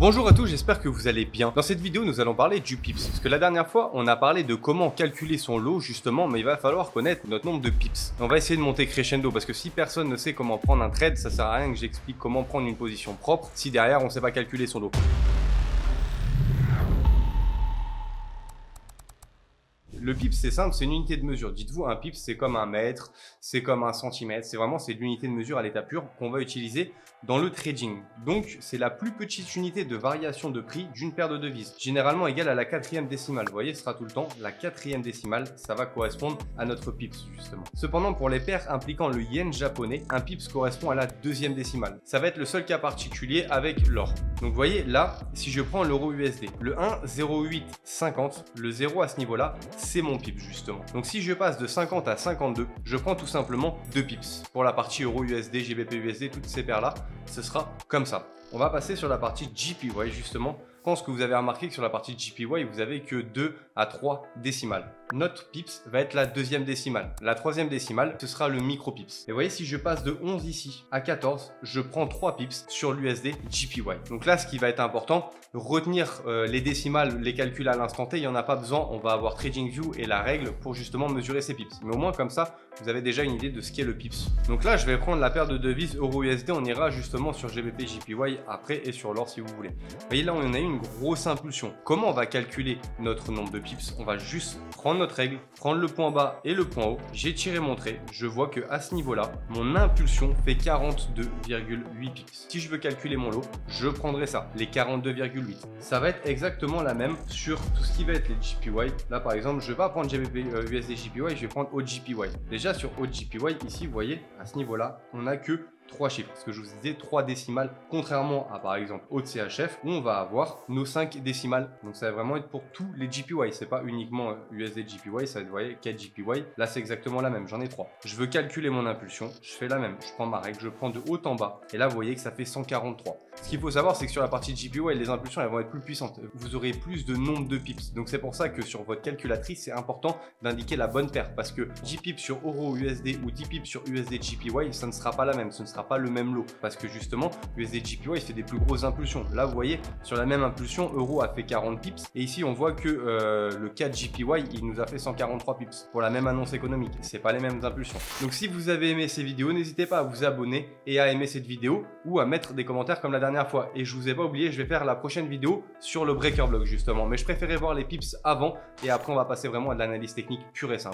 Bonjour à tous, j'espère que vous allez bien. Dans cette vidéo, nous allons parler du pips. Parce que la dernière fois, on a parlé de comment calculer son lot justement, mais il va falloir connaître notre nombre de pips. On va essayer de monter crescendo parce que si personne ne sait comment prendre un trade, ça sert à rien que j'explique comment prendre une position propre si derrière on ne sait pas calculer son lot. Le pips, c'est simple, c'est une unité de mesure. Dites-vous, un pips, c'est comme un mètre, c'est comme un centimètre. C'est l'unité de mesure à l'état pur qu'on va utiliser dans le trading. Donc, c'est la plus petite unité de variation de prix d'une paire de devises, généralement égale à la quatrième décimale. Vous voyez, ce sera tout le temps la quatrième décimale. Ça va correspondre à notre pips, justement. Cependant, pour les paires impliquant le yen japonais, un pips correspond à la deuxième décimale. Ça va être le seul cas particulier avec l'or. Donc, vous voyez, là, si je prends l'euro USD, le 1,0850, le 0 à ce niveau-là, c'est mon pips justement. Donc si je passe de 50 à 52, je prends tout simplement 2 pips. Pour la partie euro USD, GBP USD, toutes ces paires là, ce sera comme ça. On va passer sur la partie JPY justement. Je pense que vous avez remarqué que sur la partie JPY, vous avez que 2 à 3 décimales. Notre pips va être la deuxième décimale. La troisième décimale, ce sera le micro pips. Et vous voyez, si je passe de 11 ici à 14, je prends 3 pips sur l'USD JPY. Donc là, ce qui va être important, retenir les décimales, les calculs à l'instant T, il n'y en a pas besoin. On va avoir TradingView et la règle pour justement mesurer ces pips. Mais au moins comme ça, vous avez déjà une idée de ce qu'est le pips. Donc là, je vais prendre la paire de devises euro-USD. On ira justement sur GBP JPY après et sur l'or si vous voulez. Vous voyez, là, on en a une grosse impulsion. Comment on va calculer notre nombre de pips? On va juste prendre notre règle, prendre le point bas et le point haut. J'ai tiré mon trait. Je vois que à ce niveau-là, mon impulsion fait 42,8 pips. Si je veux calculer mon lot, je prendrai ça, les 42,8. Ça va être exactement la même sur tout ce qui va être les JPY. Là, par exemple, je vais pas prendre GBP USD JPY, je vais prendre OJPY. Déjà sur OJPY, ici, vous voyez, à ce niveau-là, on n'a que 3 chiffres, parce que je vous disais 3 décimales, contrairement à par exemple au CHF où on va avoir nos 5 décimales. Donc ça va vraiment être pour tous les JPY, c'est pas uniquement USD JPY, ça va être, vous voyez, 4 JPY. Là c'est exactement la même, j'en ai 3. Je veux calculer mon impulsion, je fais la même, je prends ma règle, je prends de haut en bas, et là vous voyez que ça fait 143. Ce qu'il faut savoir, c'est que sur la partie JPY, les impulsions elles vont être plus puissantes. Vous aurez plus de nombre de pips. Donc c'est pour ça que sur votre calculatrice, c'est important d'indiquer la bonne paire, parce que 10 pips sur euro USD ou 10 pips sur USD JPY, ça ne sera pas la même, ce ne sera pas le même lot, parce que justement USD JPY il fait des plus grosses impulsions. Là vous voyez, sur la même impulsion, euro a fait 40 pips, et ici on voit que le 4 JPY il nous a fait 143 pips pour la même annonce économique. C'est pas les mêmes impulsions. Donc si vous avez aimé ces vidéos, n'hésitez pas à vous abonner et à aimer cette vidéo ou à mettre des commentaires comme la dernière fois. Et je vous ai pas oublié, je vais faire la prochaine vidéo sur le breaker block justement, mais je préférais voir les pips avant et après on va passer vraiment à de l'analyse technique pure et simple.